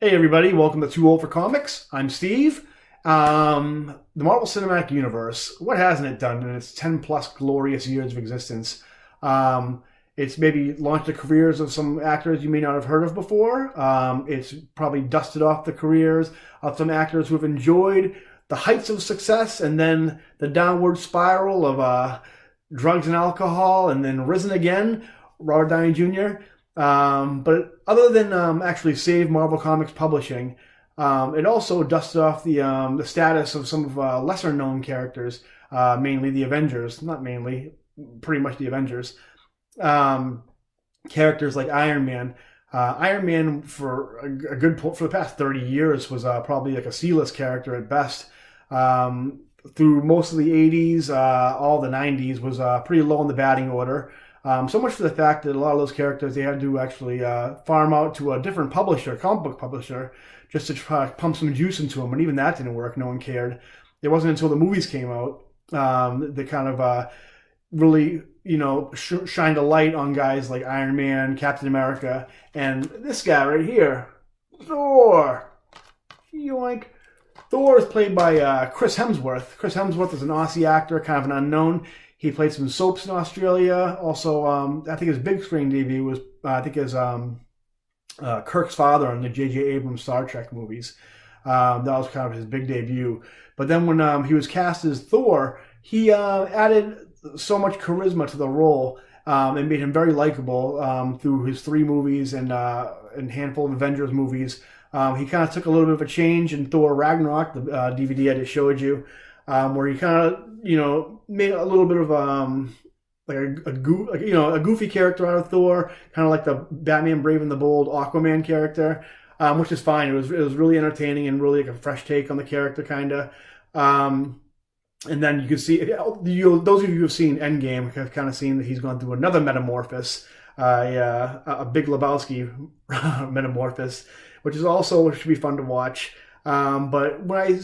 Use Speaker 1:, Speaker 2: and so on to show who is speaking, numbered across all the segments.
Speaker 1: Hey everybody, welcome to Too Old for Comics. I'm Steve. The Marvel Cinematic Universe, what hasn't it done in its 10 plus glorious years of existence? It's maybe launched the careers of some actors you may not have heard of before. It's probably dusted off the careers of some actors who have enjoyed the heights of success and then the downward spiral of drugs and alcohol and then risen again, Robert Downey Jr. But other than actually save Marvel Comics publishing, it also dusted off the status of some of lesser known characters, mainly the Avengers. Not mainly, pretty much the Avengers. Characters like Iron Man. Iron Man for the past 30 years was probably like a C-list character at best. Through most of the 80s, all the 90s was pretty low in the batting order. So much for the fact that a lot of those characters, they had to actually farm out to a different publisher, comic book publisher, just to try to pump some juice into them. And even that didn't work. No one cared. It wasn't until the movies came out that kind of really, shined a light on guys like Iron Man, Captain America, and this guy right here, Thor. Yoink. Thor is played by Chris Hemsworth. Chris Hemsworth is an Aussie actor, kind of an unknown. He played some soaps in Australia. Also, I think his big screen debut was, as Kirk's father in the J.J. Abrams Star Trek movies. That was kind of his big debut. But then when he was cast as Thor, he added so much charisma to the role and made him very likable through his 3 movies and a handful of Avengers movies. He kind of took a little bit of a change in Thor Ragnarok, the DVD I just showed you, where he kind of, made a little bit of a goofy character out of Thor, kind of like the Batman Brave and the Bold Aquaman character, which is fine. It was really entertaining and really like a fresh take on the character, kind of. And then you can see, those of you who have seen Endgame have kind of seen that he's gone through another metamorphosis, a Big Lebowski metamorphosis, which should be fun to watch. But when I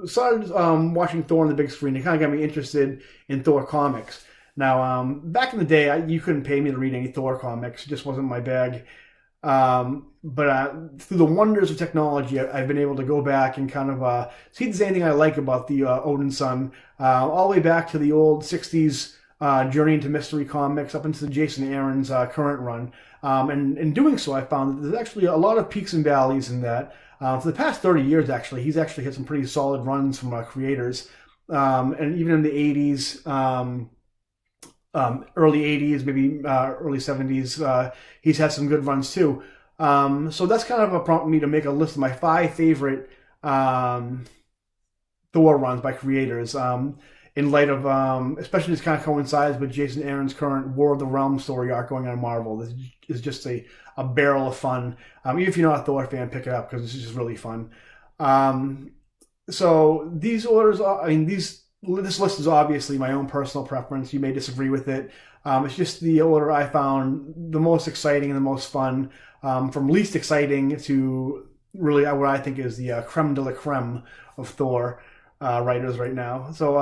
Speaker 1: started watching Thor on the big screen, it kind of got me interested in Thor comics. Now, back in the day, you couldn't pay me to read any Thor comics. It just wasn't my bag. But through the wonders of technology, I've been able to go back and kind of see if there's anything I like about the Odin Son, all the way back to the old 60s Journey into Mystery comics up into the Jason Aaron's current run. And in doing so, I found that there's actually a lot of peaks and valleys in that. For the past 30 years, actually, he's actually had some pretty solid runs from creators. And even in the 80s, early 80s, maybe early 70s, he's had some good runs too. So that's kind of prompted me to make a list of my 5 favorite Thor runs by creators. In light of, especially this kind of coincides with Jason Aaron's current War of the Realms story arc going on in Marvel. This is just a barrel of fun. Even if you're not a Thor fan, pick it up because this is just really fun. So these orders, this list is obviously my own personal preference. You may disagree with it. It's just the order I found the most exciting and the most fun, from least exciting to really what I think is the creme de la creme of Thor writers right now. So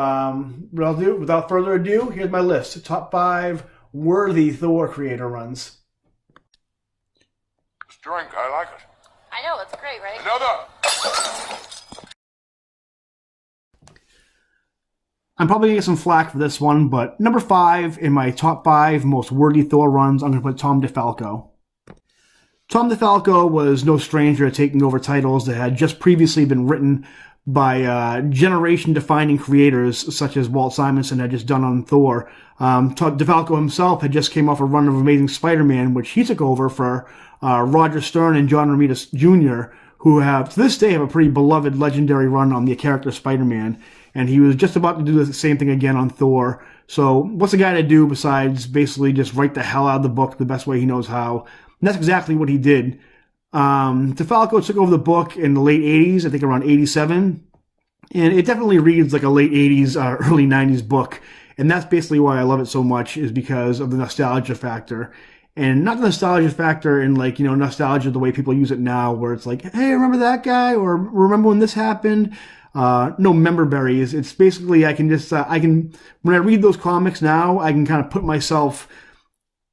Speaker 1: what I'll do, without further ado, here's my list. Top 5 worthy Thor creator runs.
Speaker 2: This drink, I like it.
Speaker 3: I know, it's great, right?
Speaker 2: Another!
Speaker 1: I'm probably going to get some flack for this one, but number 5 in my top 5 most worthy Thor runs, I'm going to put Tom DeFalco. Tom DeFalco was no stranger to taking over titles that had just previously been written by generation-defining creators such as Walt Simonson had just done on Thor. DeFalco himself had just came off a run of Amazing Spider-Man, which he took over for Roger Stern and John Romita Jr., who have, to this day, have a pretty beloved legendary run on the character Spider-Man. And he was just about to do the same thing again on Thor. So what's a guy to do besides basically just write the hell out of the book the best way he knows how? And that's exactly what he did. DeFalco took over the book in the late 80s, I think around 87. And it definitely reads like a late 80s, early 90s book. And that's basically why I love it so much, is because of the nostalgia factor. And not the nostalgia factor in nostalgia the way people use it now, where it's like, hey, remember that guy? Or remember when this happened? No member berries. It's basically, I can just, when I read those comics now, I can kind of put myself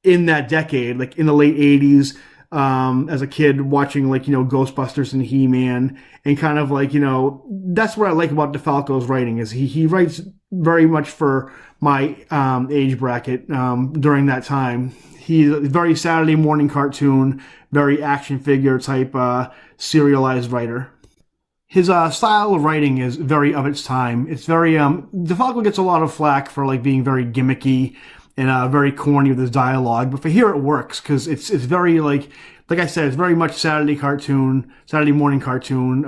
Speaker 1: in that decade, like in the late 80s, as a kid watching like, Ghostbusters and He-Man, and kind of like, that's what I like about DeFalco's writing is he writes very much for my age bracket during that time. He's a very Saturday morning cartoon, very action figure type serialized writer. His style of writing is very of its time. It's very DeFalco gets a lot of flack for like being very gimmicky and very corny with his dialogue, but for here it works because it's very like I said, it's very much Saturday morning cartoon.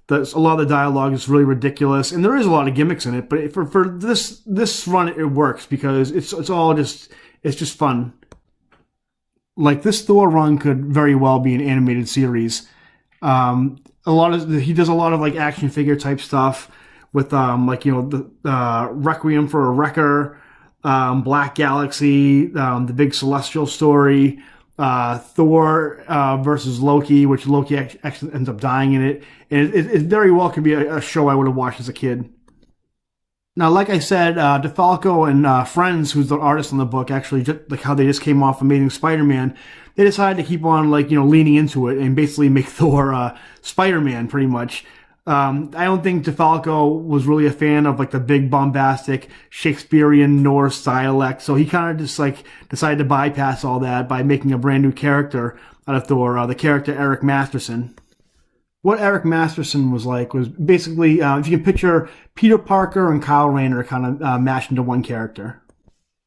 Speaker 1: A lot of the dialogue is really ridiculous, and there is a lot of gimmicks in it. But for this run, it works because it's just fun. Like this Thor run could very well be an animated series. He does a lot of like action figure type stuff with the Requiem for a Wrecker, Black Galaxy, the big Celestial story, Thor versus Loki, which Loki actually ends up dying in it, and it very well could be a show I would have watched as a kid. Now, like I said, DeFalco and Friends, who's the artist on the book, actually, just like how they just came off Amazing Spider-Man, they decided to keep on leaning into it and basically make Thor Spider-Man pretty much. I don't think DeFalco was really a fan of like the big bombastic Shakespearean Norse dialect, so he kind of just like decided to bypass all that by making a brand new character out of Thor, the character Eric Masterson. What Eric Masterson was like was basically, if you can picture Peter Parker and Kyle Rayner kind of mashed into one character.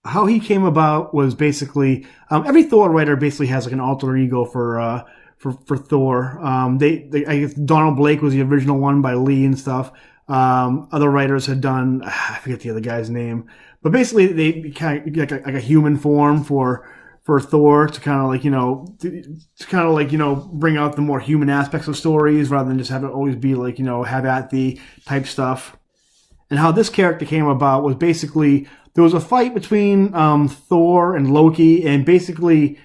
Speaker 1: How he came about was basically, every Thor writer basically has like an alter ego for Thor. I guess Donald Blake was the original one by Lee and stuff. Other writers had done, I forget the other guy's name, but basically they kind of like a human form for Thor to kind of bring out the more human aspects of stories rather than just have it always be like, have at the type stuff. And how this character came about was basically there was a fight between Thor and Loki, and basically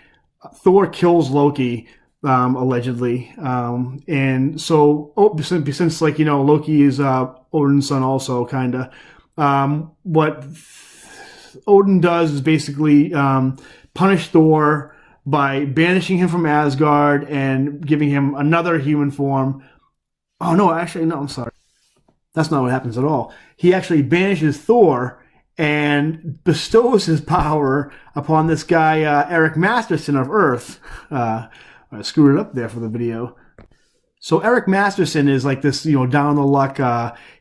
Speaker 1: Thor kills Loki allegedly. And so since Loki is Odin's son also kind of, what Odin does is basically punish Thor by banishing him from Asgard and giving him another human form. Oh, no, actually, no, I'm sorry. That's not what happens at all. He actually banishes Thor and bestows his power upon this guy, Eric Masterson of Earth. I screwed it up there for the video. So Eric Masterson is like this, down the luck.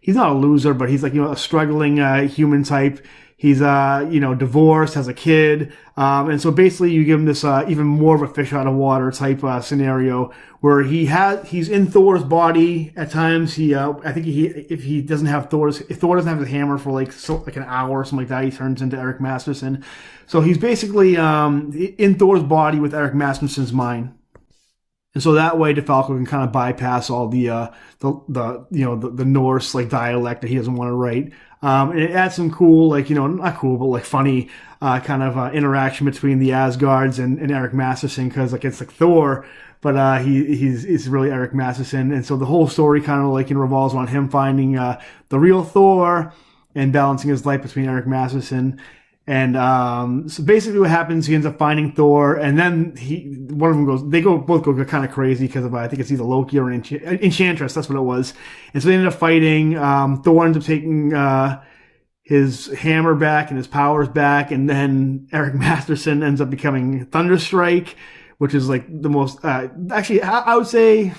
Speaker 1: He's not a loser, but he's like, a struggling human type. He's, divorced, has a kid. And so basically you give him this, even more of a fish out of water type, scenario where he's in Thor's body at times. If he doesn't have if Thor doesn't have his hammer for like an hour or something like that, he turns into Eric Masterson. So he's basically, in Thor's body with Eric Masterson's mind. And so that way DeFalco can kind of bypass all the Norse like dialect that he doesn't want to write. And it adds some cool, not cool, but like funny, kind of, interaction between the Asgards and Eric Masterson, cause like it's like Thor, but, he's really Eric Masterson. And so the whole story kind of revolves around him finding, the real Thor and balancing his life between Eric Masterson. And so basically what happens, he ends up finding Thor, and then one of them both go kind of crazy because of, I think it's either Loki or Enchantress, that's what it was. And so they end up fighting. Thor ends up taking his hammer back and his powers back, and then Eric Masterson ends up becoming Thunderstrike, which is like the most, actually, I would say,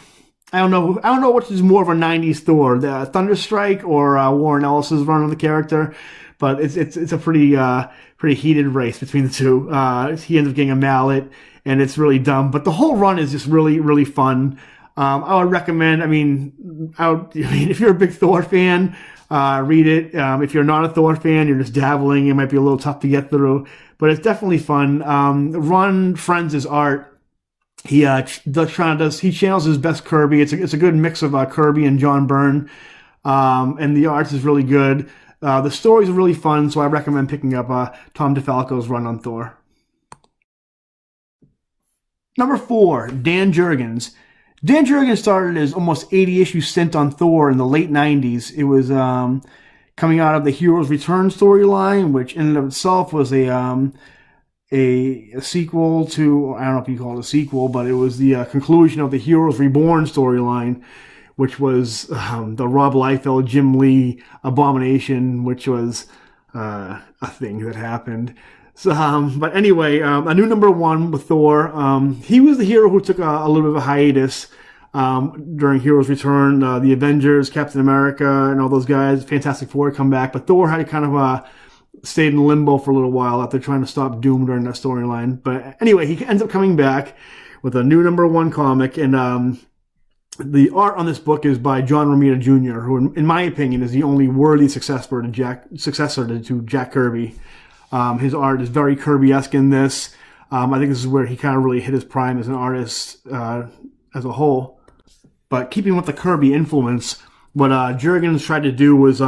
Speaker 1: I don't know which is more of a 90s Thor, the Thunderstrike or Warren Ellis's run of the character. But it's a pretty heated race between the two. He ends up getting a mallet, and it's really dumb. But the whole run is just really, really fun. I would recommend. If you're a big Thor fan, read it. If you're not a Thor fan, you're just dabbling. It might be a little tough to get through, but it's definitely fun. Ron Friends' art. He channels his best Kirby. It's a good mix of Kirby and John Byrne, and the art is really good. The stories are really fun, so I recommend picking up Tom DeFalco's run on Thor. Number 4, Dan Jurgens. Dan Jurgens started his almost 80-issue stint on Thor in the late 90s. It was coming out of the Heroes Return storyline, which in and of itself was a a sequel to, I don't know if you call it a sequel, but it was the conclusion of the Heroes Reborn storyline, which was the Rob Liefeld, Jim Lee abomination, which was a thing that happened. So, but anyway, a new number one with Thor. He was the hero who took a little bit of a hiatus during Heroes Return. The Avengers, Captain America, and all those guys, Fantastic Four come back, but Thor had kind of stayed in limbo for a little while after trying to stop Doom during that storyline. But anyway, he ends up coming back with a new number one comic, and the art on this book is by John Romita Jr., who, in my opinion, is the only worthy successor to Jack Kirby. His art is very Kirby-esque in this. I think this is where he kind of really hit his prime as an artist as a whole. But keeping with the Kirby influence, what Jurgens tried to do was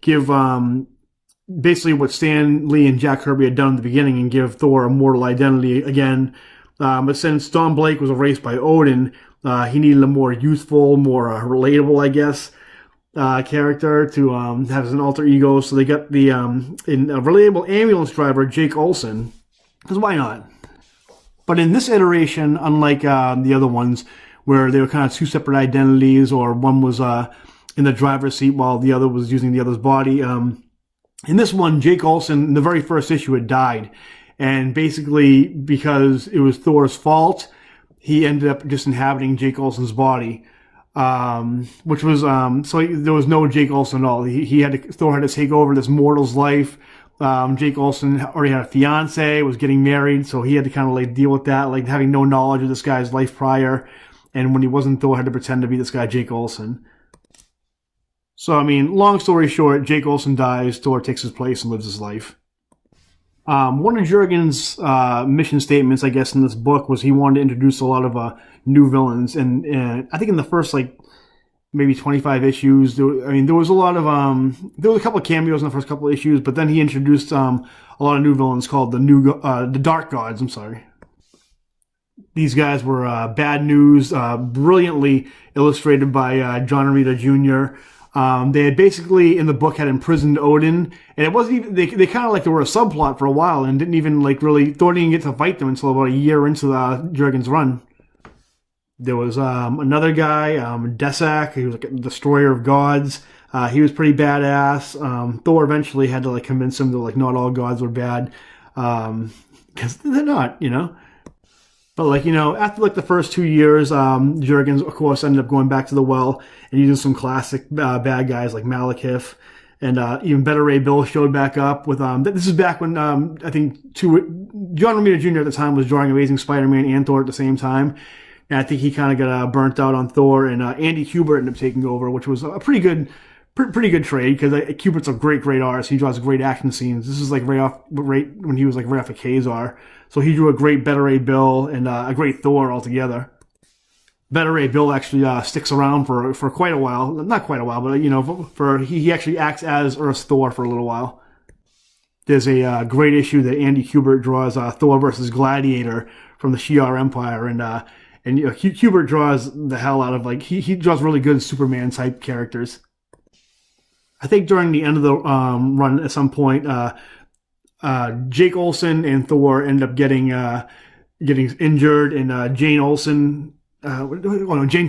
Speaker 1: give basically what Stan Lee and Jack Kirby had done in the beginning and give Thor a mortal identity again. But since Don Blake was erased by Odin, he needed a more youthful, more relatable, I guess, character to have as an alter ego. So they got the a relatable ambulance driver, Jake Olsen, because why not? But in this iteration, unlike the other ones, where they were kind of two separate identities, or one was in the driver's seat while the other was using the other's body, in this one, Jake Olsen, in the very first issue, had died. And basically, because it was Thor's fault, he ended up just inhabiting Jake Olsen's body. Which was, so there was no Jake Olsen at all. Thor had to take over this mortal's life. Jake Olsen already had a fiance, was getting married, so he had to kind of like deal with that, like having no knowledge of this guy's life prior. And when he wasn't Thor, had to pretend to be this guy, Jake Olsen. So, I mean, long story short, Jake Olsen dies, Thor takes his place and lives his life. One of Jurgens' mission statements, I guess, in this book was he wanted to introduce a lot of new villains. And I think in the first, like, maybe 25 issues, there was a lot of, there was a couple of cameos in the first couple of issues, but then he introduced a lot of new villains called the Dark Gods, I'm sorry. These guys were Bad News, brilliantly illustrated by John Romita Jr., they had basically, in the book, had imprisoned Odin, and it wasn't even, they kind of like, there were a subplot for a while, and didn't even, like, really, Thor didn't get to fight them until about a year into Jurgens' run. There was another guy, Desak, he was like a destroyer of gods. He was pretty badass. Thor eventually had to, like, convince him that, like, not all gods were bad, because they're not, you know? But, like, you know, after, like, the first 2 years, Jurgens, of course, ended up going back to the well and using some classic bad guys like Malekith. And even Beta Ray Bill showed back up with, this is back when, I think, John Romita Jr. at the time was drawing Amazing Spider-Man and Thor at the same time. And I think he kind of got burnt out on Thor, and Andy Kubert ended up taking over, which was a pretty good trade, because Kubert's a great artist. He draws great action scenes. This is like right when he was like right off of Kazar. So he drew a great Beta Ray Bill and a great Thor altogether. Beta Ray Bill actually sticks around for quite a while. Not quite a while, but, you know, he actually acts as Earth's Thor for a little while. There's a great issue that Andy Kubert draws, Thor versus Gladiator from the Shi'ar Empire, and you know, Kubert draws the hell out of, like, he draws really good Superman type characters. I think during the end of the run at some point, Jake Olsen and Thor end up getting injured, and Jane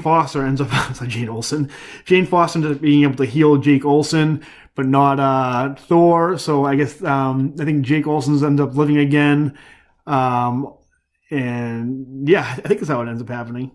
Speaker 1: Foster ends up, it's not Jane Olsen. Jane Foster ends up being able to heal Jake Olsen, but not Thor. So I guess I think Jake Olsen's ends up living again. And yeah, I think that's how it ends up happening.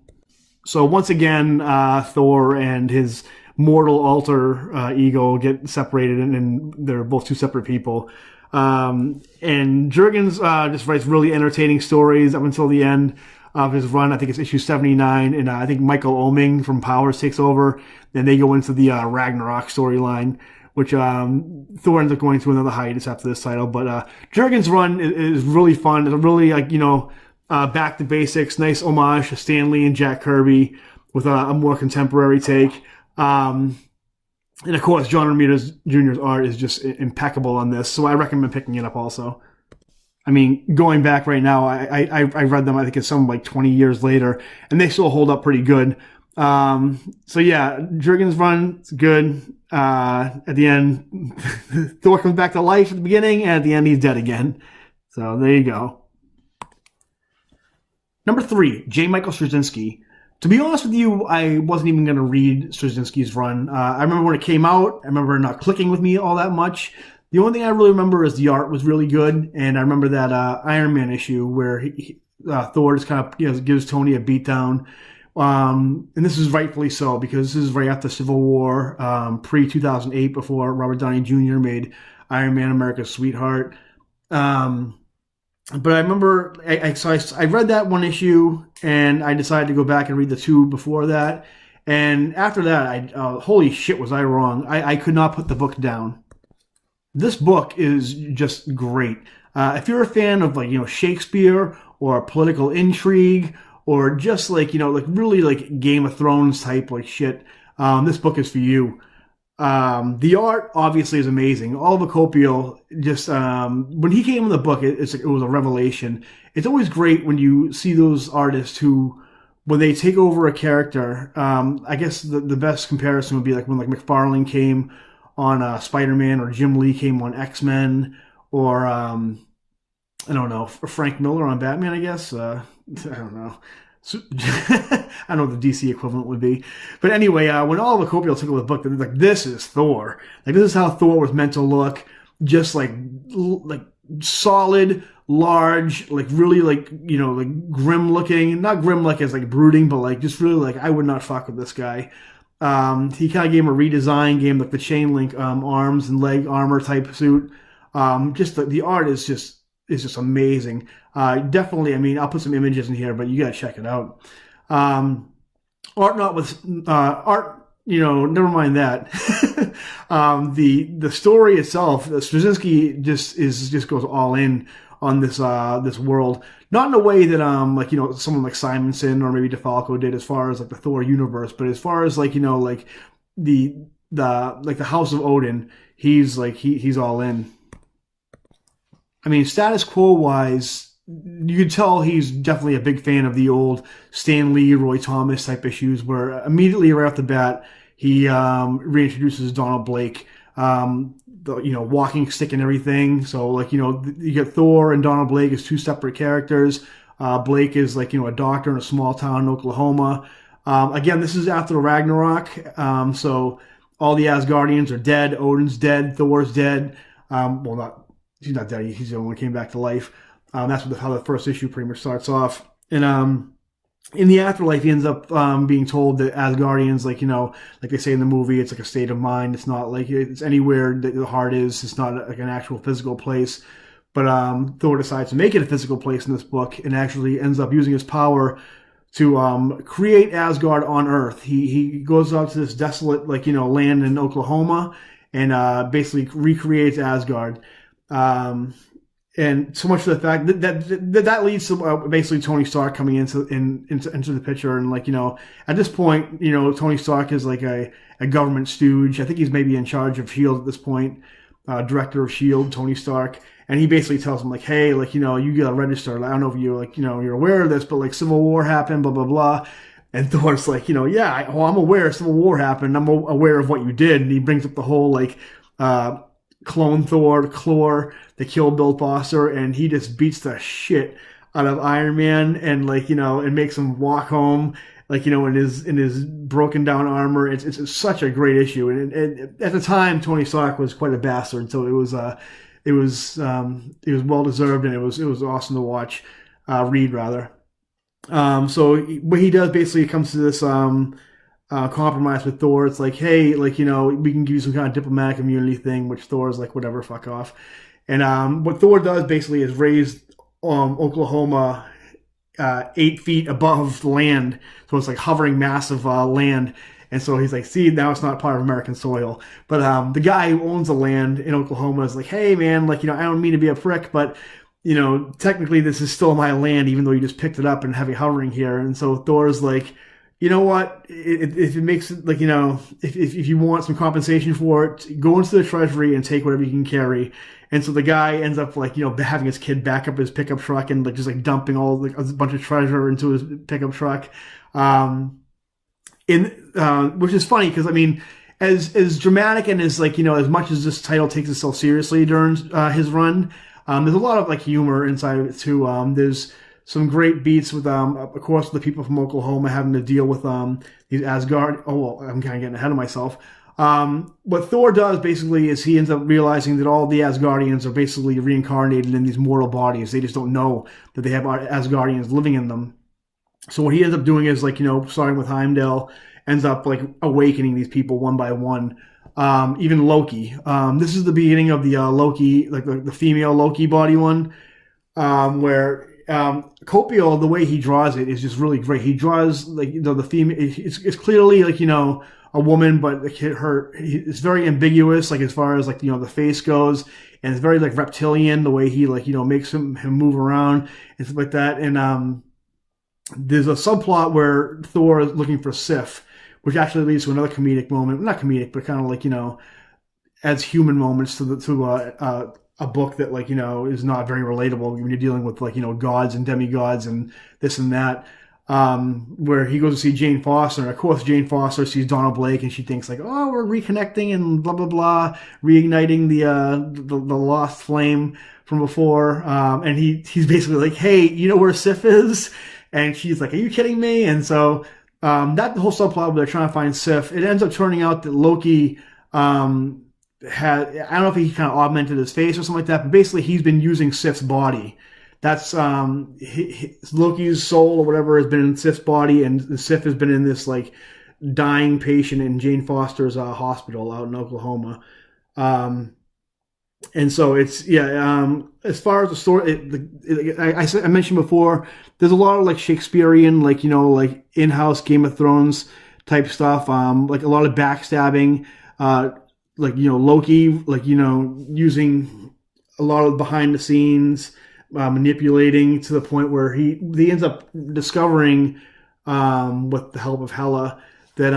Speaker 1: So once again, Thor and his mortal alter ego get separated, and they're both two separate people. And Jurgens just writes really entertaining stories up until the end of his run. I think it's issue 79, and I think Michael Oeming from Powers takes over, and they go into the Ragnarok storyline, which Thor ends up going through another hiatus after this title. But Jurgens' run is really fun. It's a really, like, you know, back to basics, nice homage to Stan Lee and Jack Kirby with a more contemporary take. And of course, John Romita Jr.'s art is just impeccable on this, so I recommend picking it up also. I mean, going back right now, I read them, I think it's some like 20 years later, and they still hold up pretty good. So yeah, Jurgens' run is good. At the end, Thor comes back to life at the beginning, and at the end he's dead again. So there you go. Number 3, J. Michael Straczynski. To be honest with you, I wasn't even going to read Straczynski's run. I remember when it came out. I remember it not clicking with me all that much. The only thing I really remember is the art was really good, and I remember that Iron Man issue where Thor just kind of gives Tony a beatdown. And this is rightfully so, because this is right after Civil War, pre-2008, before Robert Downey Jr. made Iron Man America's Sweetheart. But I remember I read that one issue, and I decided to go back and read the 2 before that. And after that, holy shit, was I wrong. I could not put the book down. This book is just great. If you're a fan of Shakespeare or political intrigue or just really Game of Thrones type shit, this book is for you. The art obviously is amazing. Oliver Copiel just when he came in the book, it was a revelation. It's always great when you see those artists who, when they take over a character. I guess the best comparison would be when McFarlane came on Spider-Man, or Jim Lee came on X-Men, or I don't know, Frank Miller on Batman. I guess I don't know. I don't know what the DC equivalent would be. But anyway, when Oliver Copiel took over the book, they're like, this is Thor. This is how Thor was meant to look. Just solid, large, really grim looking. Not grim as brooding, but just really I would not fuck with this guy. He kind of gave him a redesign, gave him the chain link arms and leg armor type suit. Just the art is just amazing. Definitely, I'll put some images in here, but you gotta check it out. Art, never mind that. The story itself, Straczynski just goes all in on this world. Not in a way that someone like Simonson or maybe DeFalco did as far as the Thor universe, but as far as the House of Odin, he's all in. Status quo wise, you could tell he's definitely a big fan of the old Stan Lee, Roy Thomas type issues, where immediately right off the bat he reintroduces Donald Blake, the walking stick and everything. So you get Thor and Donald Blake as 2 separate characters. Blake is a doctor in a small town in Oklahoma. Again, this is after Ragnarok, so all the Asgardians are dead. Odin's dead. Thor's dead. He's not dead. He's the only one who came back to life. That's how the first issue pretty much starts off. And in the afterlife, he ends up being told that Asgardians, like they say in the movie, it's a state of mind. It's not it's anywhere that the heart is. It's not an actual physical place. But Thor decides to make it a physical place in this book, and actually ends up using his power to create Asgard on Earth. He goes out to this desolate land in Oklahoma, and basically recreates Asgard. And so much for the fact that leads to basically Tony Stark coming into the picture, and at this point, Tony Stark is a government stooge. I think he's maybe in charge of S.H.I.E.L.D. at this point, director of S.H.I.E.L.D., Tony Stark, and he basically tells him hey, you gotta register. I don't know if you're aware of this, but Civil War happened, blah blah blah. And Thor's yeah, I'm aware Civil War happened. I'm aware of what you did, and he brings up the whole clone Thor, Clor, the Kill Bill Foster, and he just beats the shit out of Iron Man, and and makes him walk home, in his broken down armor. It's such a great issue, and at the time Tony Stark was quite a bastard, so it was well deserved, and it was awesome to watch, read rather. So what he does basically comes to this compromise with Thor. It's hey, we can give you some kind of diplomatic immunity thing, which Thor's whatever, fuck off. And what Thor does basically is raise Oklahoma 8 feet above land, so it's hovering mass of land. And so he's see, now it's not part of American soil. But the guy who owns the land in Oklahoma is hey man, I don't mean to be a prick, but technically this is still my land, even though you just picked it up and have it hovering here. And so Thor's you know what? If it makes it if you want some compensation for it, go into the treasury and take whatever you can carry. And so the guy ends up having his kid back up his pickup truck and just dumping all a bunch of treasure into his pickup truck. Which is funny because as dramatic and as as much as this title takes itself seriously during his run, there's a lot of humor inside of it too. There's some great beats with, of course, the people from Oklahoma having to deal with these Asgard. Oh, well, I'm kind of getting ahead of myself. What Thor does basically is he ends up realizing that all the Asgardians are basically reincarnated in these mortal bodies. They just don't know that they have Asgardians living in them. So what he ends up doing is, like, starting with Heimdall, ends up like awakening these people one by one. Even Loki. This is the beginning of the Loki, like the female Loki body one, where Copiel, the way he draws it is just really great. He draws like the female. It's clearly like a woman, but it's very ambiguous, like as far as like the face goes, and it's very like reptilian the way he makes him move around and stuff like that. And there's a subplot where Thor is looking for Sif, which actually leads to another comedic moment. Not comedic, but kind of like adds human moments to a book that is not very relatable when you're dealing with gods and demigods and this and that. Where he goes to see Jane Foster, and of course Jane Foster sees Donald Blake, and she thinks like, oh, we're reconnecting and blah blah blah, reigniting the lost flame from before. And he's basically like, hey, you know where Sif is? And she's like, are you kidding me? And so that whole subplot where they're trying to find Sif, it ends up turning out that Loki had, I don't know if he kind of augmented his face or something like that, but basically he's been using Sif's body. That's Loki's soul or whatever has been in Sif's body, and Sif has been in this like dying patient in Jane Foster's hospital out in Oklahoma. And so it's as far as the story, I mentioned before, there's a lot of like Shakespearean, like like in-house Game of Thrones type stuff, like a lot of backstabbing, like Loki, like using a lot of behind the scenes, manipulating to the point where he ends up discovering, with the help of Hela, that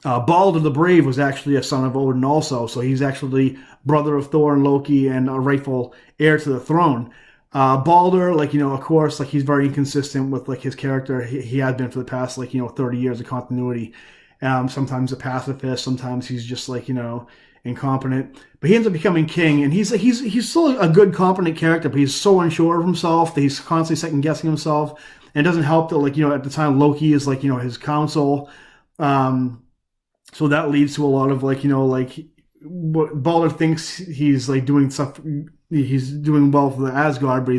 Speaker 1: Balder the Brave was actually a son of Odin also, so he's actually brother of Thor and Loki and a rightful heir to the throne. Balder, like, of course, like he's very inconsistent with like his character. He had been for the past 30 years of continuity. Sometimes a pacifist, sometimes he's just like, incompetent. But he ends up becoming king, and he's still a good, competent character, but he's so unsure of himself that he's constantly second guessing himself. And it doesn't help that at the time Loki is his counsel. So that leads to a lot of what Balder thinks he's doing stuff. He's doing well for the Asgard, but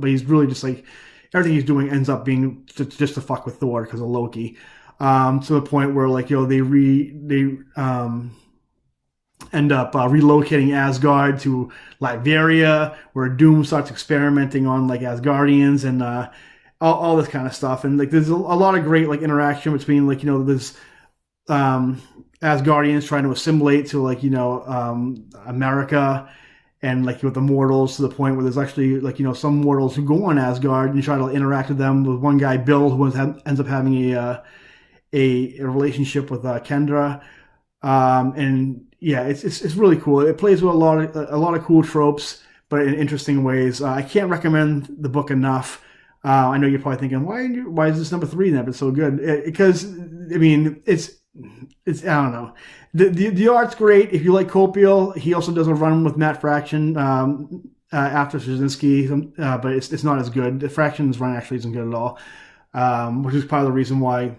Speaker 1: he's really just everything he's doing ends up being just to fuck with Thor because of Loki. To the point where they end up relocating Asgard to Latveria, where Doom starts experimenting on Asgardians and all this kind of stuff. And there's a lot of great interaction between this Asgardians trying to assimilate to America, and with the mortals, to the point where there's actually some mortals who go on Asgard and try to interact with them. With one guy, Bill, who ends up having a relationship with Kendra, and yeah, it's really cool. It plays with a lot of cool tropes, but in interesting ways. I can't recommend the book enough. I know you're probably thinking, why is this number 3 then? It's so good because it's I don't know. The art's great. If you like Copiel, he also does a run with Matt Fraction after Straczynski, but it's not as good. The Fraction's run actually isn't good at all, which is part of the reason why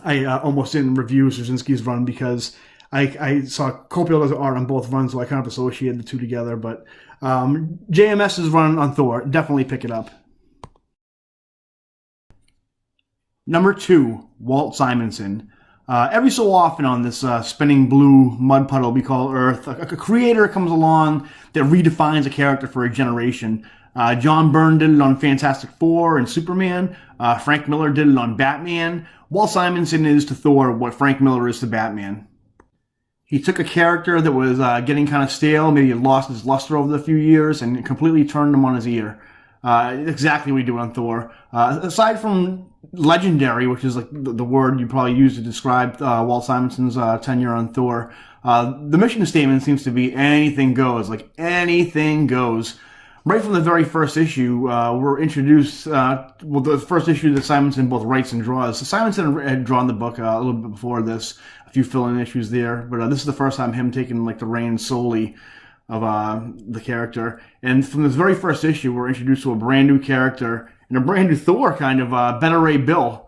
Speaker 1: I almost didn't review Straczynski's run, because I saw Copiel as art on both runs, so I kind of associated the two together. But JMS's run on Thor, definitely pick it up. Number 2, Walt Simonson. Every so often on this spinning blue mud puddle we call Earth, a creator comes along that redefines a character for a generation. John Byrne did it on Fantastic Four and Superman. Frank Miller did it on Batman. Walt Simonson is to Thor what Frank Miller is to Batman. He took a character that was getting kind of stale, maybe had lost his luster over the few years, and completely turned him on his ear. Exactly what he did on Thor. Aside from legendary, which is the word you probably use to describe Walt Simonson's tenure on Thor, the mission statement seems to be anything goes. Anything goes. Right from the very first issue, we're introduced, the first issue that Simonson both writes and draws. So Simonson had drawn the book a little bit before this, a few fill-in issues there, but this is the first time him taking the reins solely. the character. And from this very first issue, we're introduced to a brand new character and a brand new Thor, kind of, Beta Ray Bill.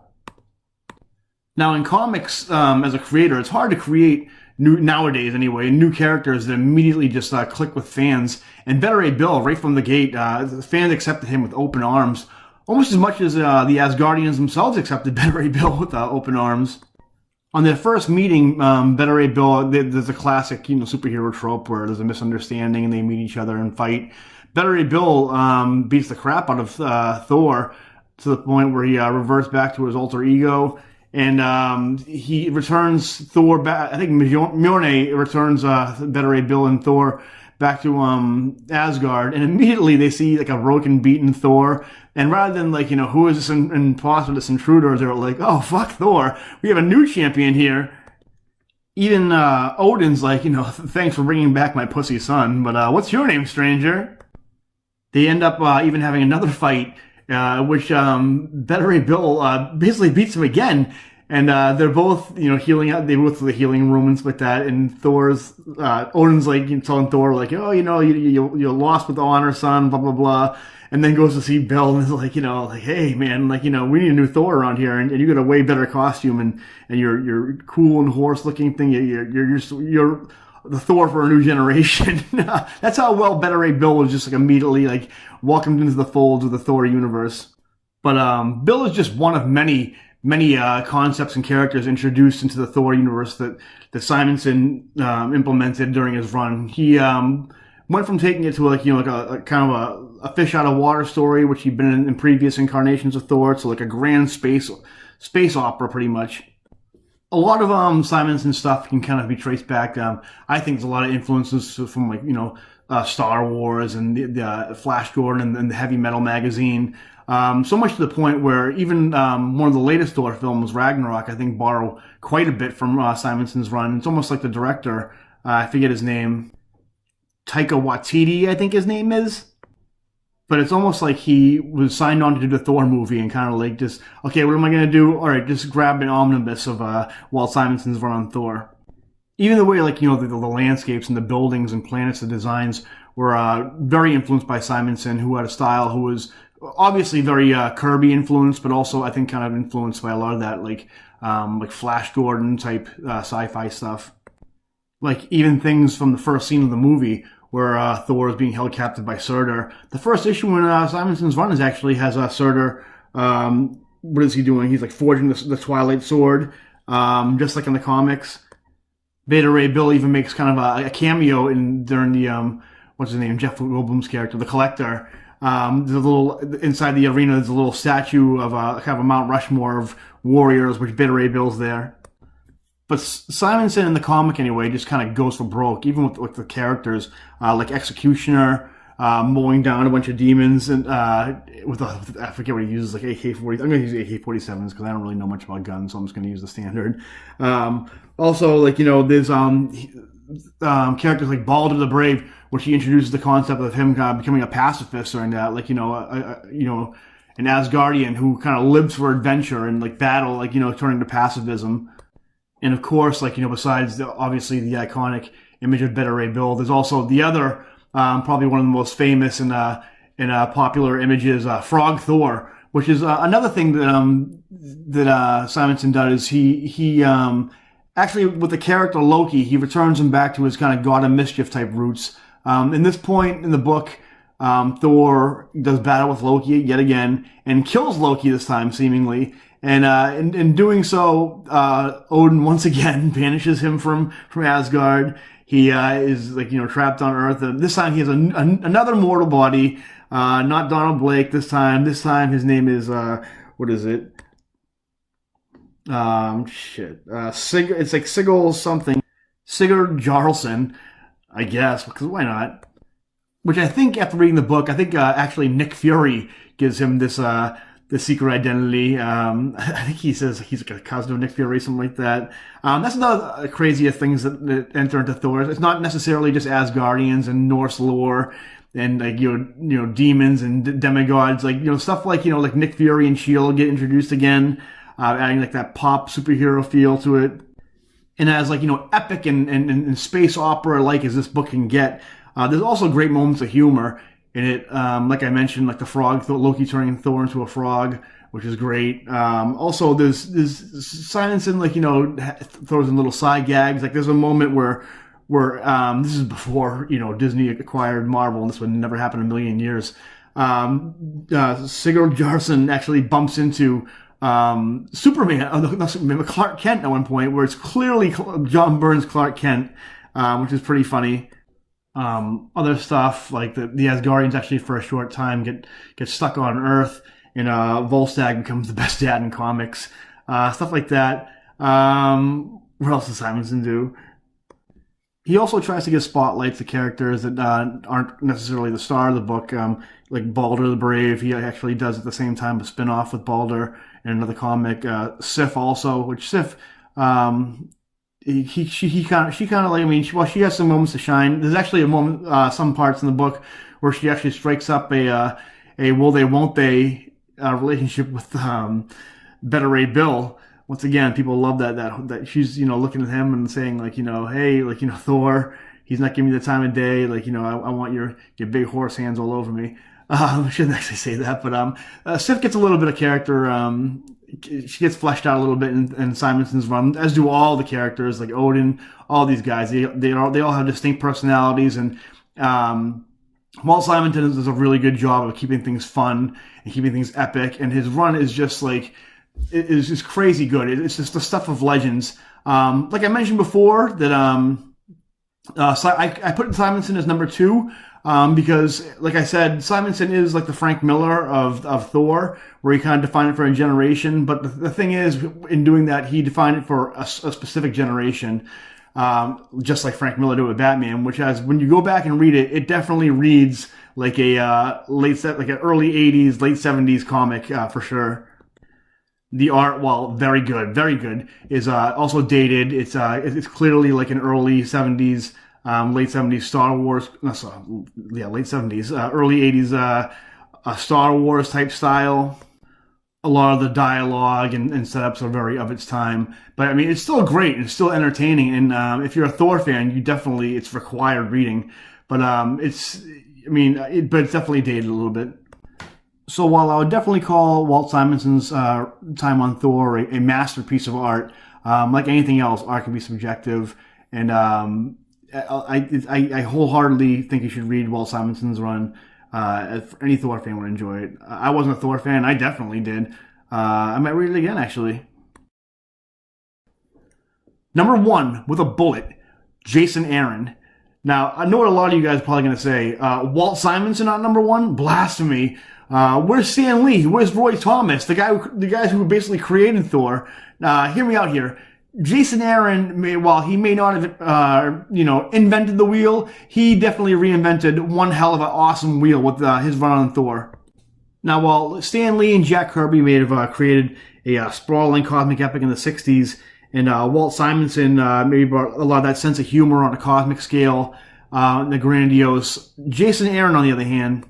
Speaker 1: Now, in comics, as a creator, it's hard to create nowadays anyway, new characters that immediately just click with fans. And Beta Ray Bill, right from the gate, the fans accepted him with open arms, almost as much as the Asgardians themselves accepted Beta Ray Bill with open arms. On their first meeting, Beta Ray Bill, there's a classic, superhero trope where there's a misunderstanding and they meet each other and fight. Beta Ray Bill beats the crap out of Thor to the point where he reverts back to his alter ego. And he returns Thor back. I think Mjolnir returns Beta Ray Bill and Thor back to Asgard, and immediately they see like a broken, beaten Thor. And rather than like, who is this imposter, this intruder, they're like, oh, fuck Thor. We have a new champion here. Even Odin's like, thanks for bringing back my pussy son, but what's your name, stranger? They end up even having another fight, which Beta Ray Bill basically beats him again. And they're both, healing out. They go to the healing room and stuff like that. And Odin's like telling Thor, like, oh, you're lost with honor, son, blah, blah, blah. And then goes to see Bill and is like, hey, man, like, we need a new Thor around here. And you got a way better costume and you're cool and horse looking thing. You're the Thor for a new generation. That's how well Beta Ray Bill was just like immediately like welcomed into the fold of the Thor universe. But Bill is just one of many concepts and characters introduced into the Thor universe that Simonson implemented during his run. He went from taking it to like a kind of a fish out of water story, which he'd been in previous incarnations of Thor, to like a grand space opera, pretty much. A lot of Simonson's stuff can kind of be traced back. I think there's a lot of influences from like Star Wars and the Flash Gordon and the Heavy Metal magazine. So much to the point where even one of the latest Thor films, Ragnarok, I think borrow quite a bit from Simonson's run. It's almost like the director, I forget his name, Taika Waititi, I think his name is. But it's almost like he was signed on to do the Thor movie and kind of like just, okay, what am I going to do? All right, just grab an omnibus of Walt Simonson's run on Thor. Even the way, like, the landscapes and the buildings and planets, the designs were very influenced by Simonson, who had a style who was obviously very Kirby influenced, but also I think kind of influenced by a lot of that like Flash Gordon type sci-fi stuff. Like even things from the first scene of the movie where Thor is being held captive by Surtur. The first issue in Simonson's run actually has Surtur. What is he doing? He's like forging the Twilight Sword, just like in the comics. Beta Ray Bill even makes kind of a cameo during the what's his name, Jeff Goldblum's character, the Collector. There's a little inside the arena. There's a little statue of kind of a Mount Rushmore of warriors, which Beta Ray Bill's there. But Simonson in the comic anyway just kind of goes for broke, even with the characters like Executioner mowing down a bunch of demons and I forget what he uses, like AK-40. I'm going to use AK-47s because I don't really know much about guns, so I'm just going to use the standard. Also, like there's characters like Balder the Brave, which he introduces the concept of him becoming a pacifist or that, like an Asgardian who kind of lives for adventure and like battle, like turning to pacifism. And of course, like besides obviously the iconic image of Beta Ray Bill, there's also the other probably one of the most famous and popular images, Frog Thor, which is another thing that Simonson does. He actually, with the character Loki, he returns him back to his kind of God of Mischief type roots. In this point in the book, Thor does battle with Loki yet again and kills Loki this time, seemingly. And in doing so, Odin once again banishes him from Asgard. He is like trapped on Earth. This time he has another mortal body, not Donald Blake. This time his name is what is it? It's like Sigurd something. Sigurd Jarlson, I guess, because why not? Which I think, after reading the book, I think actually Nick Fury gives him this secret identity. I think he says he's like a cousin of Nick Fury, something like that. That's another crazy things that enter into Thor. It's not necessarily just Asgardians and Norse lore and like demons and demigods, like stuff like like Nick Fury and S.H.I.E.L.D. get introduced again, adding like that pop superhero feel to it. And as like epic and space opera like as this book can get, There's also great moments of humor in it. Like I mentioned, like the frog, Loki turning Thor into a frog, which is great. Also, there's Simonson, like, throws in little side gags. Like there's a moment where this is before, Disney acquired Marvel, and this would never happen in a million years. Sigurd Jarson actually bumps into Superman, Clark Kent at one point, where it's clearly John Byrne's Clark Kent, which is pretty funny. Other stuff like the Asgardians actually for a short time get stuck on Earth, and Volstagg becomes the best dad in comics. Stuff like that. What else does Simonson do? He also tries to give spotlights to characters that aren't necessarily the star of the book, like Balder the Brave. He actually does at the same time a spin-off with Balder in another comic. Sif also, which Sif, she kind of like, she has some moments to shine. There's actually a moment, some parts in the book where she actually strikes up a will they won't they relationship with Beta Ray Bill. Once again, people love that she's, looking at him and saying, like, hey, like, Thor, he's not giving me the time of day. Like, I want your big horse hands all over me. I shouldn't actually say that, but Sif gets a little bit of character. She gets fleshed out a little bit in Simonson's run, as do all the characters, like Odin, all these guys. They all have distinct personalities, and Walt Simonson does a really good job of keeping things fun and keeping things epic, and his run is just like, it is just crazy good. It's just the stuff of legends. Like I mentioned before, that I put Simonson as number 2 because, like I said, Simonson is like the Frank Miller of Thor, where he kind of defined it for a generation. But the thing is, in doing that, he defined it for a specific generation, just like Frank Miller did with Batman. Which, when you go back and read it, it definitely reads like an early '80s, late '70s comic for sure. The art, while very good, is also dated. It's clearly like an early '70s, late '70s Star Wars. Late '70s, early '80s Star Wars type style. A lot of the dialogue and setups are very of its time, but I mean, it's still great and it's still entertaining. And if you're a Thor fan, it's required reading. But it's definitely dated a little bit. So while I would definitely call Walt Simonson's time on Thor a masterpiece of art, like anything else, art can be subjective, and I wholeheartedly think you should read Walt Simonson's run. If any Thor fan would enjoy it. I wasn't a Thor fan. I definitely did. I might read it again, actually. Number 1, with a bullet, Jason Aaron. Now, I know what a lot of you guys are probably going to say. Walt Simonson not number 1? Blasphemy. Where's Stan Lee? Where's Roy Thomas? The guys who basically created Thor. Hear me out here. Jason Aaron, while he may not have, invented the wheel, he definitely reinvented one hell of an awesome wheel with his run on Thor. Now, while Stan Lee and Jack Kirby may have created a sprawling cosmic epic in the 60s, and Walt Simonson maybe brought a lot of that sense of humor on a cosmic scale, the grandiose, Jason Aaron, on the other hand,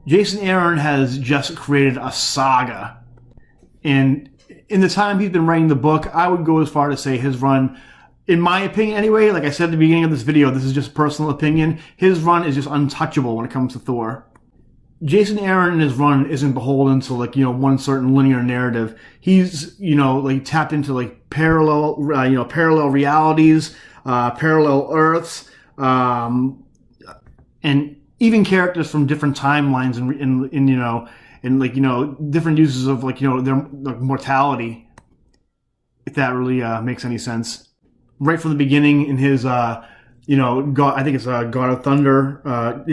Speaker 1: Jason Aaron has just created a saga. And in the time he's been writing the book, I would go as far to say his run, in my opinion anyway, like I said at the beginning of this video, this is just personal opinion, his run is just untouchable when it comes to Thor. Jason Aaron in his run isn't beholden to one certain linear narrative. He's, tapped into parallel realities, parallel Earths, and even characters from different timelines and different uses of their mortality, if that really makes any sense. Right from the beginning in his God, I think it's God of Thunder,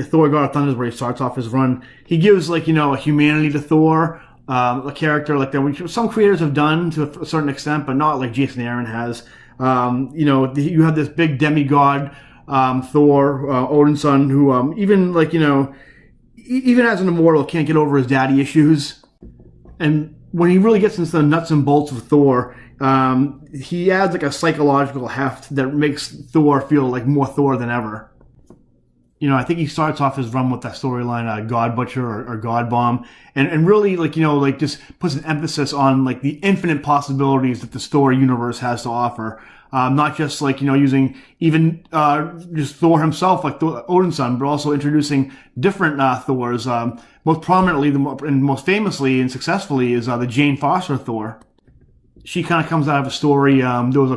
Speaker 1: Thor God of Thunder is where he starts off his run. He gives a humanity to Thor, a character like that, which some creators have done to a certain extent, but not like Jason Aaron has. You have this big demigod, Thor, Odin's son, who even as an immortal can't get over his daddy issues. And when he really gets into the nuts and bolts of Thor, he adds a psychological heft that makes Thor feel like more Thor than ever. I think he starts off his run with that storyline, God Butcher or God Bomb, and really just puts an emphasis on the infinite possibilities that the story universe has to offer. not just like, using even just Thor himself, like Odin's son, but also introducing different Thors. Most prominently and most famously and successfully is the Jane Foster Thor. She kind of comes out of a story. There was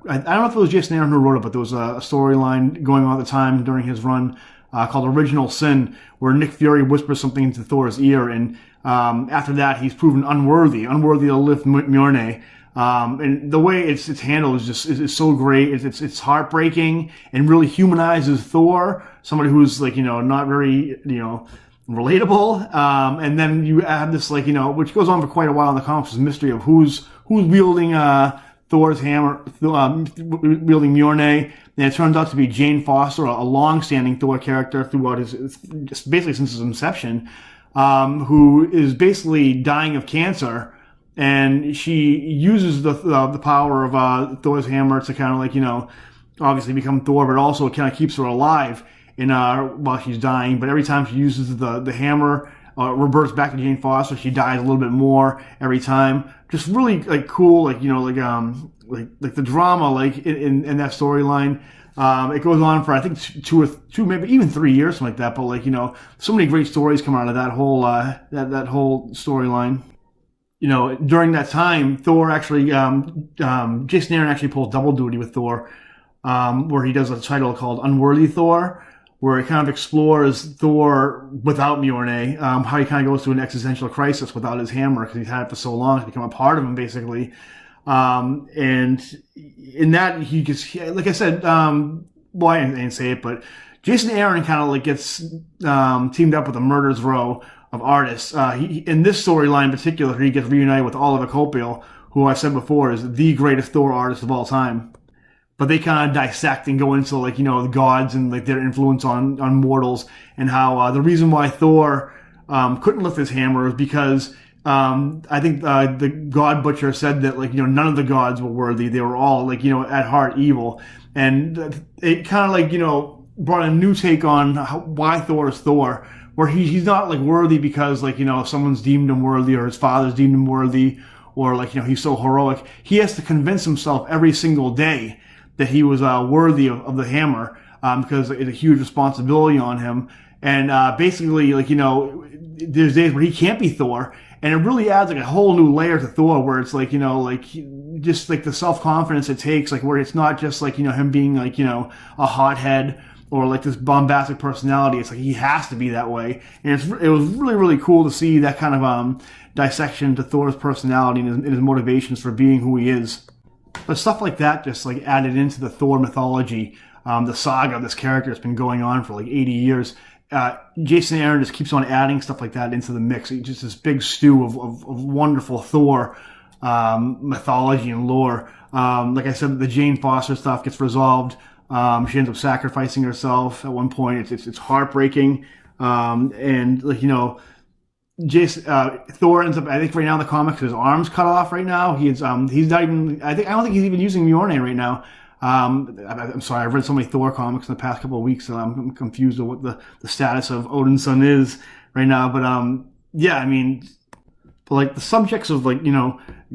Speaker 1: I don't know if it was Jason Aaron who wrote it, but there was a storyline going on at the time during his run called Original Sin, where Nick Fury whispers something into Thor's ear, and after that, he's proven unworthy to lift Mjolnir. And the way it's handled is so great. It's heartbreaking and really humanizes Thor, somebody who's like, not very, relatable. And then you add this, like, which goes on for quite a while in the comics, this mystery of who's wielding Thor's hammer, wielding Mjolnir. And it turns out to be Jane Foster, a long-standing Thor character throughout basically since his inception, who is basically dying of cancer. And she uses the power of Thor's hammer to kind of like, obviously become Thor, but also kind of keeps her alive while she's dying. But every time she uses the hammer, reverts back to Jane Foster, she dies a little bit more every time. Just really like cool, like like the drama, like in that storyline. It goes on for I think two, maybe even 3 years, something like that. But like so many great stories come out of that whole that whole storyline. During that time, Thor actually, Jason Aaron actually pulls double duty with Thor, where he does a title called Unworthy Thor, where he kind of explores Thor without Mjolnir, how he kind of goes through an existential crisis without his hammer, because he's had it for so long, it's become a part of him, basically. And in that, he just, like I said, well, I didn't say it, but Jason Aaron kind of like gets teamed up with the Murderers Row of artists. In this storyline in particular, he gets reunited with Oliver Copiel, who I said before is the greatest Thor artist of all time. But they kind of dissect and go into like, the gods and like their influence on mortals, and how the reason why Thor couldn't lift his hammer is because I think the God Butcher said that like, none of the gods were worthy. They were all like, at heart evil. And it kind of like, brought a new take on why Thor is Thor, where he's not like worthy because like, someone's deemed him worthy or his father's deemed him worthy, or like, he's so heroic. He has to convince himself every single day that he was worthy of the hammer, because it's a huge responsibility on him. And basically, like, there's days where he can't be Thor, and it really adds like a whole new layer to Thor, where it's like, like just like the self-confidence it takes, like where it's not just like, him being like, a hothead or like this bombastic personality. It's like he has to be that way. And it was really, really cool to see that kind of dissection to Thor's personality and his motivations for being who he is. But stuff like that just like added into the Thor mythology, the saga of this character that's been going on for like 80 years. Jason Aaron just keeps on adding stuff like that into the mix. It's just this big stew of wonderful Thor mythology and lore. Like I said, the Jane Foster stuff gets resolved. She ends up sacrificing herself at one point. It's heartbreaking. And like, Thor ends up, I think right now in the comics, his arm's cut off right now. He's not even, I don't think he's even using Mjolnir right now. I'm sorry, I've read so many Thor comics in the past couple of weeks, so I'm confused with what the status of Odin's son is right now. But yeah, I mean, but like the subjects of like,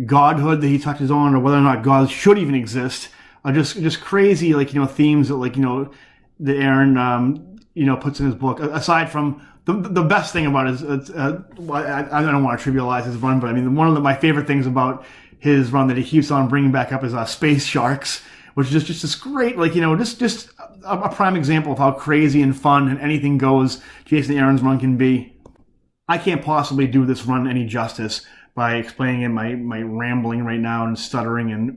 Speaker 1: godhood that he touches on, or whether or not gods should even exist, are just crazy, like, themes that like, that Aaron, puts in his book. Aside from the best thing about it is, I don't want to trivialize his run, but I mean, one of my favorite things about his run that he keeps on bringing back up is Space Sharks, which is just this great, like, just a prime example of how crazy and fun and anything goes Jason Aaron's run can be. I can't possibly do this run any justice by explaining in my rambling right now and stuttering and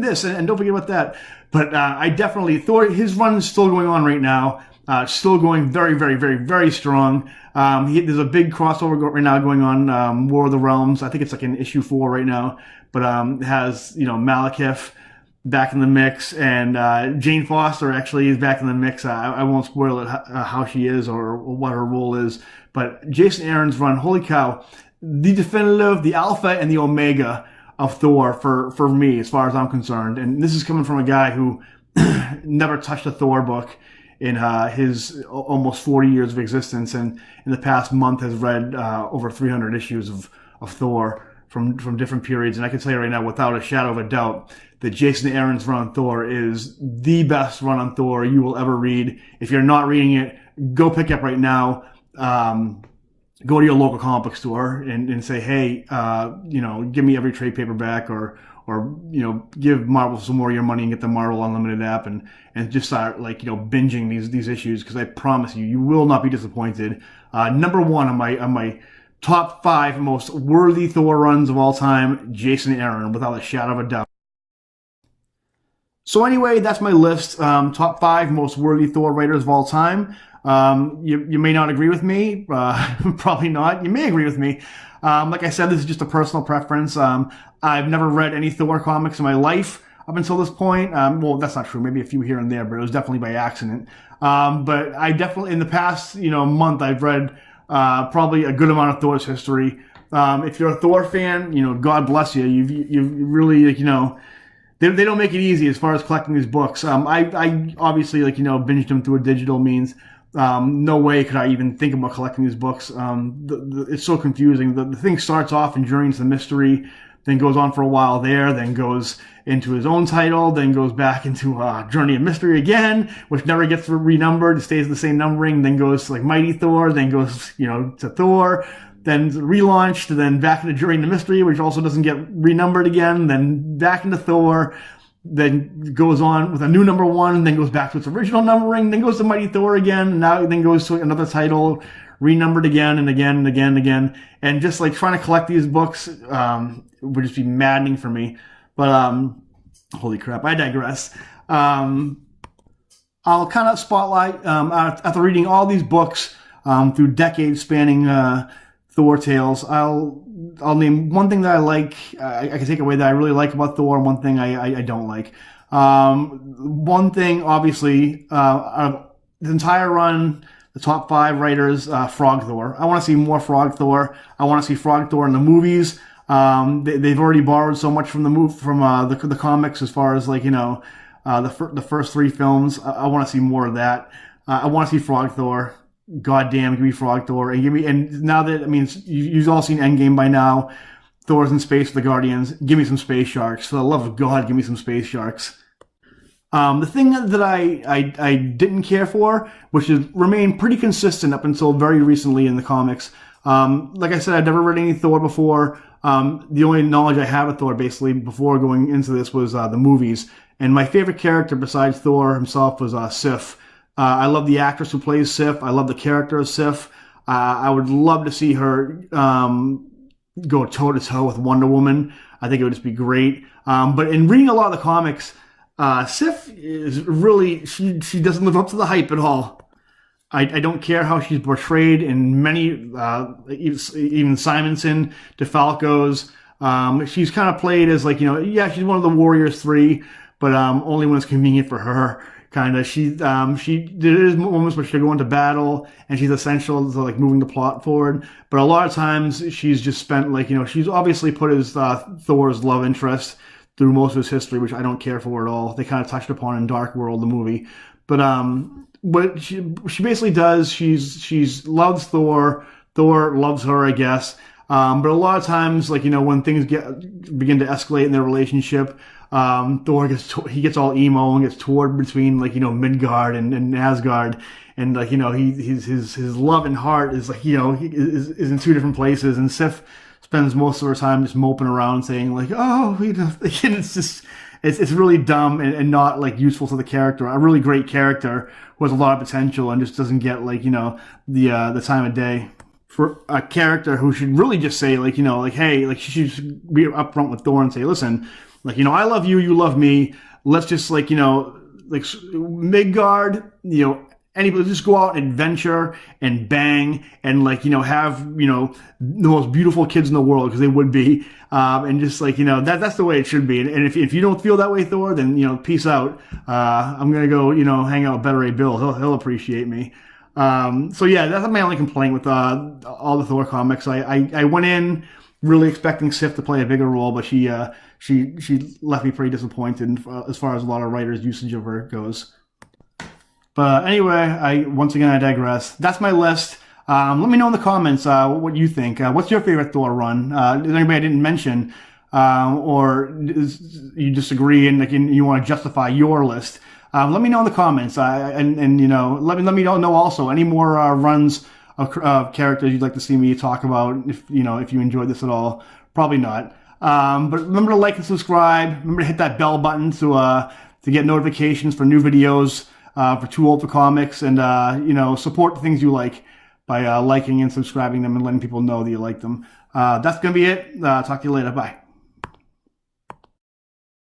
Speaker 1: this, and don't forget about that. But I definitely, his run is still going on right now. Still going very, very, very, very strong. There's a big crossover right now going on, War of the Realms. I think it's like in issue 4 right now. But it has, Malekith back in the mix, and Jane Foster actually is back in the mix. I won't spoil it, how she is or what her role is. But Jason Aaron's run, holy cow, the definitive, the alpha and the omega of Thor for me, as far as I'm concerned. And this is coming from a guy who never touched a Thor book in his almost 40 years of existence, and in the past month has read over 300 issues of Thor from different periods. And I can tell you right now, without a shadow of a doubt, that Jason Aaron's run on Thor is the best run on Thor you will ever read. If you're not reading it, go pick it up right now. Go to your local comic book store and say, hey, give me every trade paperback or give Marvel some more of your money and get the Marvel Unlimited app and just start binging these issues, because I promise you, you will not be disappointed. Number one on my top 5 most worthy Thor runs of all time, Jason Aaron, without a shadow of a doubt. So anyway, that's my list. Top 5 most worthy Thor writers of all time. You may not agree with me. Probably not. You may agree with me. Like I said, this is just a personal preference. I've never read any Thor comics in my life up until this point. Well, that's not true. Maybe a few here and there, but it was definitely by accident. But I definitely, in the past, month, I've read probably a good amount of Thor's history. If you're a Thor fan, God bless you. You've really, they don't make it easy as far as collecting these books. I obviously, binged them through a digital means. No way could I even think about collecting these books. It's so confusing. The thing starts off in Journey into the Mystery, then goes on for a while there, then goes into his own title, then goes back into Journey of Mystery again, which never gets renumbered. It stays the same numbering, then goes to Mighty Thor, then goes, to Thor, then relaunched, then back into Journey into Mystery, which also doesn't get renumbered again, then back into Thor, then goes on with a new number 1, then goes back to its original numbering, then goes to Mighty Thor again, and now then goes to another title, renumbered again and again and again and again. And just trying to collect these books would just be maddening for me. But holy crap, I digress. I'll kind of spotlight, after reading all these books through decades spanning Thor tales, I'll name one thing that I like. I can take away that I really like about Thor, and one thing I don't like. One thing, obviously, the entire run, the top 5 writers, Frog Thor. I want to see more Frog Thor. I want to see Frog Thor in the movies. They've already borrowed so much from the comics as far as the first 3 films. I want to see more of that. I want to see Frog Thor. Goddamn, give me Frog Thor, and now that, you've all seen Endgame by now. Thor's in space with the Guardians. Give me some space sharks. For the love of God, give me some space sharks. The thing that I didn't care for, which has remained pretty consistent up until very recently in the comics. Like I said, I'd never read any Thor before. The only knowledge I have of Thor, basically, before going into this was the movies. And my favorite character besides Thor himself was Sif. I love the actress who plays Sif. I love the character of Sif. I would love to see her go toe-to-toe with Wonder Woman. I think it would just be great. But in reading a lot of the comics, Sif is really, she doesn't live up to the hype at all. I don't care how she's portrayed in many, even Simonson, DeFalco's. She's kind of played as she's one of the Warriors 3, but only when it's convenient for her. Kind of, there is moments where she'll go into battle and she's essential to moving the plot forward. But a lot of times she's just spent she's obviously put as Thor's love interest through most of his history, which I don't care for at all. They kind of touched upon in Dark World, the movie. But what she basically does, she's loves Thor. Thor loves her, I guess. But a lot of times, when things begin to escalate in their relationship, Thor gets all emo and gets torn between Midgard and Asgard, and his love and heart is is in 2 different places, and Sif spends most of her time just moping around saying it's really dumb and not useful to the character. A really great character who has a lot of potential and just doesn't get the time of day. For a character who should really just say hey, she should be upfront with Thor and say, listen, I love you, you love me. Let's just Midgard, anybody just go out and adventure and bang and have the most beautiful kids in the world, because they would be, and just that's the way it should be. And if you don't feel that way, Thor, then peace out. I'm gonna go hang out with Better Ray Bill. He'll appreciate me. So yeah, that's my only complaint with all the Thor comics. I went in really expecting Sif to play a bigger role, but she left me pretty disappointed as far as a lot of writers' usage of her goes. But anyway, once again I digress. That's my list. Let me know in the comments what you think. What's your favorite Thor run? Is there anybody I didn't mention? or you disagree and you want to justify your list. Let me know in the comments. And let me know also any more runs of characters you'd like to see me talk about. If you enjoyed this at all, probably not. But remember to like and subscribe. Remember to hit that bell button to get notifications for new videos for Too Old for Comics, and support the things you like by liking and subscribing them and letting people know that you like them. That's gonna be it. Talk to you later. Bye.